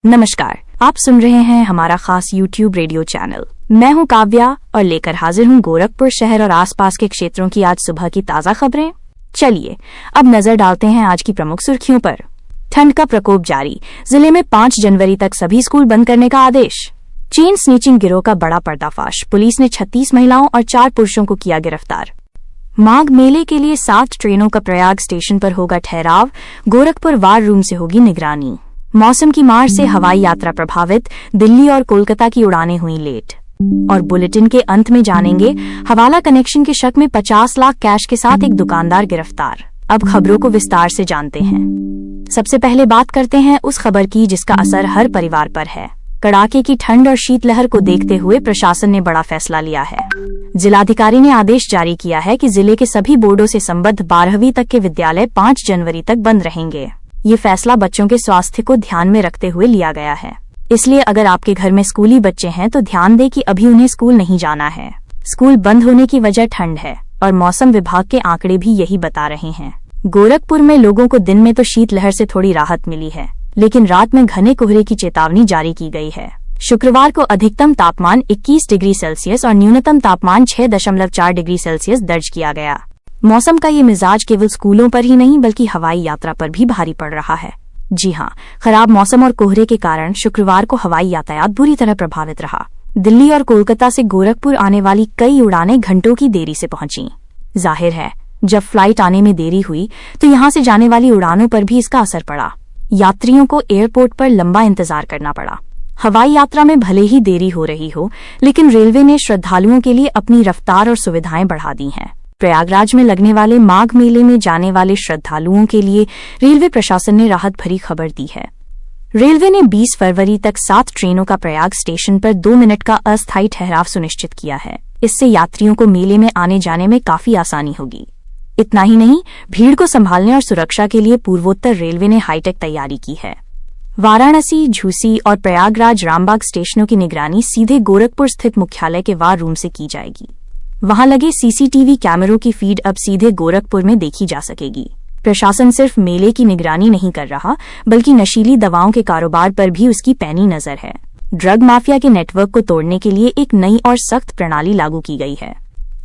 नमस्कार, आप सुन रहे हैं हमारा खास YouTube रेडियो चैनल। मैं हूं काव्या और लेकर हाजिर हूं गोरखपुर शहर और आसपास के क्षेत्रों की आज सुबह की ताज़ा खबरें। चलिए अब नजर डालते हैं आज की प्रमुख सुर्खियों पर। ठंड का प्रकोप जारी, जिले में 5 जनवरी तक सभी स्कूल बंद करने का आदेश। चेन स्नीचिंग गिरोह का बड़ा पर्दाफाश, पुलिस ने 36 महिलाओं और 4 पुरुषों को किया गिरफ्तार। माघ मेले के लिए 7 ट्रेनों का प्रयाग स्टेशन पर होगा ठहराव, गोरखपुर वार रूम से होगी निगरानी। मौसम की मार से हवाई यात्रा प्रभावित, दिल्ली और कोलकाता की उड़ानें हुई लेट। और बुलेटिन के अंत में जानेंगे, हवाला कनेक्शन के शक में 50 लाख कैश के साथ एक दुकानदार गिरफ्तार। अब खबरों को विस्तार से जानते हैं। सबसे पहले बात करते हैं उस खबर की जिसका असर हर परिवार पर है। कड़ाके की ठंड और शीतलहर को देखते हुए प्रशासन ने बड़ा फैसला लिया है। जिलाधिकारी ने आदेश जारी किया है कि जिले के सभी बोर्डों से संबद्ध 12वीं तक के विद्यालय 5 जनवरी तक बंद रहेंगे। ये फैसला बच्चों के स्वास्थ्य को ध्यान में रखते हुए लिया गया है। इसलिए अगर आपके घर में स्कूली बच्चे हैं तो ध्यान दें कि अभी उन्हें स्कूल नहीं जाना है। स्कूल बंद होने की वजह ठंड है और मौसम विभाग के आंकड़े भी यही बता रहे हैं। गोरखपुर में लोगों को दिन में तो शीतलहर से थोड़ी राहत मिली है, लेकिन रात में घने कोहरे की चेतावनी जारी की गई है। शुक्रवार को अधिकतम तापमान 21 डिग्री सेल्सियस और न्यूनतम तापमान 6.4 डिग्री सेल्सियस दर्ज किया गया। मौसम का ये मिजाज केवल स्कूलों पर ही नहीं बल्कि हवाई यात्रा पर भी भारी पड़ रहा है। जी हाँ, खराब मौसम और कोहरे के कारण शुक्रवार को हवाई यातायात बुरी तरह प्रभावित रहा। दिल्ली और कोलकाता से गोरखपुर आने वाली कई उड़ानें घंटों की देरी से पहुंची। जाहिर है, जब फ्लाइट आने में देरी हुई तो यहाँ से जाने वाली उड़ानों पर भी इसका असर पड़ा। यात्रियों को एयरपोर्ट पर लंबा इंतजार करना पड़ा। हवाई यात्रा में भले ही देरी हो रही हो, लेकिन रेलवे ने श्रद्धालुओं के लिए अपनी रफ्तार और सुविधाएं बढ़ा दी हैं। प्रयागराज में लगने वाले माघ मेले में जाने वाले श्रद्धालुओं के लिए रेलवे प्रशासन ने राहत भरी खबर दी है। रेलवे ने 20 फरवरी तक 7 ट्रेनों का प्रयाग स्टेशन पर 2 मिनट का अस्थायी ठहराव सुनिश्चित किया है। इससे यात्रियों को मेले में आने जाने में काफी आसानी होगी। इतना ही नहीं, भीड़ को संभालने और सुरक्षा के लिए पूर्वोत्तर रेलवे ने हाईटेक तैयारी की है। वाराणसी, झूसी और प्रयागराज रामबाग स्टेशनों की निगरानी सीधे गोरखपुर स्थित मुख्यालय के वार रूम से की जाएगी। वहां लगे सीसीटीवी कैमरों की फीड अब सीधे गोरखपुर में देखी जा सकेगी। प्रशासन सिर्फ मेले की निगरानी नहीं कर रहा, बल्कि नशीली दवाओं के कारोबार पर भी उसकी पैनी नजर है। ड्रग माफिया के नेटवर्क को तोड़ने के लिए एक नई और सख्त प्रणाली लागू की गई है।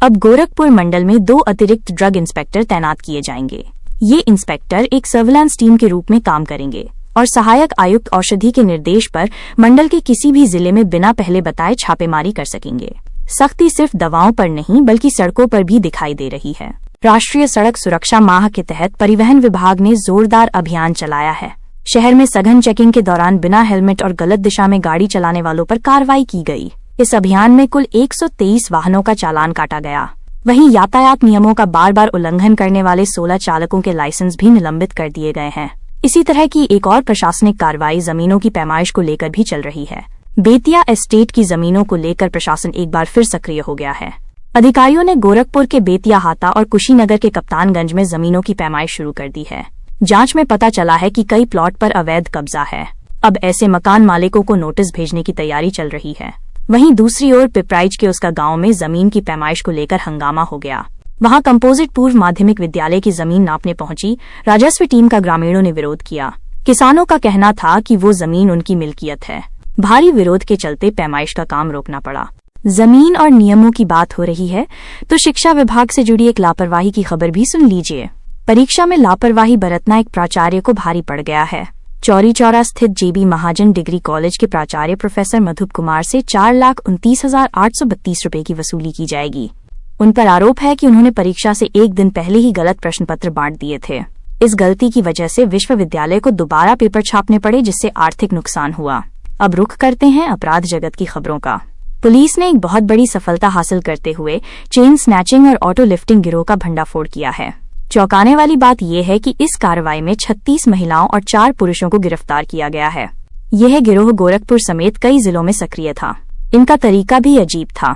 अब गोरखपुर मंडल में 2 अतिरिक्त ड्रग इंस्पेक्टर तैनात किए जाएंगे। ये इंस्पेक्टर एक सर्विलांस टीम के रूप में काम करेंगे और सहायक आयुक्त औषधि के निर्देश पर मंडल के किसी भी जिले में बिना पहले बताए छापेमारी कर सकेंगे। सख्ती सिर्फ दवाओं पर नहीं बल्कि सड़कों पर भी दिखाई दे रही है। राष्ट्रीय सड़क सुरक्षा माह के तहत परिवहन विभाग ने जोरदार अभियान चलाया है। शहर में सघन चेकिंग के दौरान बिना हेलमेट और गलत दिशा में गाड़ी चलाने वालों पर कार्रवाई की गई। इस अभियान में कुल 123 वाहनों का चालान काटा गया। वहीं यातायात नियमों का बार बार उल्लंघन करने वाले 16 चालकों के लाइसेंस भी निलंबित कर दिए गए हैं। इसी तरह की एक और प्रशासनिक कार्रवाई जमीनों की पैमाइश को लेकर भी चल रही है। बेतिया एस्टेट की जमीनों को लेकर प्रशासन एक बार फिर सक्रिय हो गया है। अधिकारियों ने गोरखपुर के बेतिया हाता और कुशीनगर के कप्तानगंज में जमीनों की पैमाइश शुरू कर दी है। जांच में पता चला है कि कई प्लॉट पर अवैध कब्जा है। अब ऐसे मकान मालिकों को नोटिस भेजने की तैयारी चल रही है। वहीं दूसरी ओर पिपराइच के उसका गांव में जमीन की पैमाइश को लेकर हंगामा हो गया। वहां कंपोजिट पूर्व माध्यमिक विद्यालय की जमीन नापने पहुंची राजस्व टीम का ग्रामीणों ने विरोध किया। किसानों का कहना था कि वो जमीन उनकी मिल्कियत है। भारी विरोध के चलते पैमाइश का काम रोकना पड़ा। जमीन और नियमों की बात हो रही है तो शिक्षा विभाग से जुड़ी एक लापरवाही की खबर भी सुन लीजिए। परीक्षा में लापरवाही बरतना एक प्राचार्य को भारी पड़ गया है। चौरी चौरा स्थित जेबी महाजन डिग्री कॉलेज के प्राचार्य प्रोफेसर मधुप कुमार से 4,29,832 रुपए की वसूली की जाएगी। उन पर आरोप है कि उन्होंने परीक्षा से एक दिन पहले ही गलत प्रश्न पत्र बांट दिए थे। इस गलती की वजह से विश्वविद्यालय को दोबारा पेपर छापने पड़े, जिससे आर्थिक नुकसान हुआ। अब रुख करते हैं अपराध जगत की खबरों का। पुलिस ने एक बहुत बड़ी सफलता हासिल करते हुए चेन स्नैचिंग और ऑटो लिफ्टिंग गिरोह का भंडाफोड़ किया है। चौंकाने वाली बात यह है कि इस कार्रवाई में 36 महिलाओं और 4 पुरुषों को गिरफ्तार किया गया है। यह गिरोह गोरखपुर समेत कई जिलों में सक्रिय था। इनका तरीका भी अजीब था।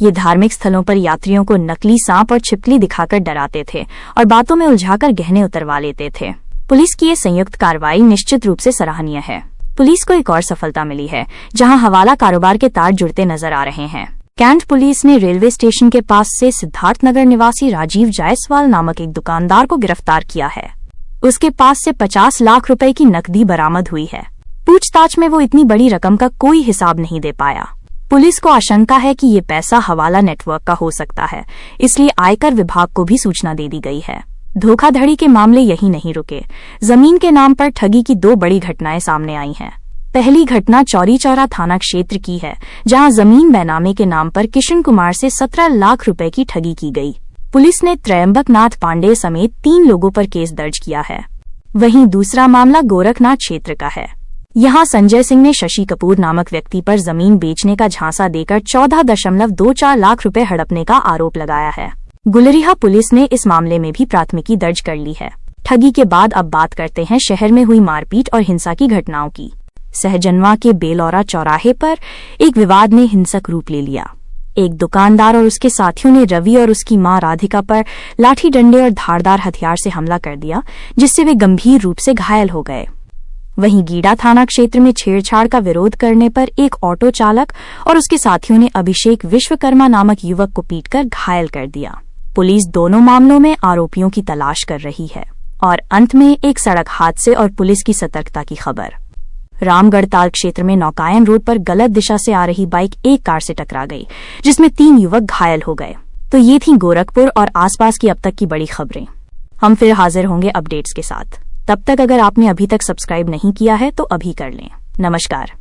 ये धार्मिक स्थलों पर यात्रियों को नकली सांप और छिपकली दिखाकर डराते थे और बातों में उलझाकर गहने उतरवा लेते थे। पुलिस की ये संयुक्त कार्रवाई निश्चित रूप से सराहनीय है। पुलिस को एक और सफलता मिली है, जहां हवाला कारोबार के तार जुड़ते नजर आ रहे हैं। कैंट पुलिस ने रेलवे स्टेशन के पास से सिद्धार्थनगर निवासी राजीव जायसवाल नामक एक दुकानदार को गिरफ्तार किया है। उसके पास से 50 लाख रुपए की नकदी बरामद हुई है। पूछताछ में वो इतनी बड़ी रकम का कोई हिसाब नहीं दे पाया। पुलिस को आशंका है कि ये पैसा हवाला नेटवर्क का हो सकता है, इसलिए आयकर विभाग को भी सूचना दे दी गई है। धोखाधड़ी के मामले यही नहीं रुके। जमीन के नाम पर ठगी की 2 बड़ी घटनाएं सामने आई हैं। पहली घटना चौरी चौरा थाना क्षेत्र की है, जहां जमीन बैनामे के नाम पर किशन कुमार से 17 लाख रुपए की ठगी की गई। पुलिस ने त्रयंबक नाथ पांडे समेत 3 लोगों पर केस दर्ज किया है। वहीं दूसरा मामला गोरखनाथ क्षेत्र का है। यहां संजय सिंह ने शशि कपूर नामक व्यक्ति पर जमीन बेचने का झांसा देकर 14.24 लाख रुपए हड़पने का आरोप लगाया है। गुलरिहा पुलिस ने इस मामले में भी प्राथमिकी दर्ज कर ली है। ठगी के बाद अब बात करते हैं शहर में हुई मारपीट और हिंसा की घटनाओं की। सहजनवा के बेलौरा चौराहे पर एक विवाद ने हिंसक रूप ले लिया। एक दुकानदार और उसके साथियों ने रवि और उसकी मां राधिका पर लाठी डंडे और धारदार हथियार से हमला कर दिया, जिससे वे गंभीर रूप से घायल हो गए। वहीं गीडा थाना क्षेत्र में छेड़छाड़ का विरोध करने पर एक ऑटो चालक और उसके साथियों ने अभिषेक विश्वकर्मा नामक युवक को पीटकर घायल कर दिया। पुलिस दोनों मामलों में आरोपियों की तलाश कर रही है। और अंत में एक सड़क हादसे और पुलिस की सतर्कता की खबर। रामगढ़ताल क्षेत्र में नौकायन रोड पर गलत दिशा से आ रही बाइक एक कार से टकरा गई, जिसमें 3 युवक घायल हो गए। तो ये थी गोरखपुर और आसपास की अब तक की बड़ी खबरें। हम फिर हाजिर होंगे अपडेट्स के साथ। तब तक अगर आपने अभी तक सब्सक्राइब नहीं किया है तो अभी कर लें। नमस्कार।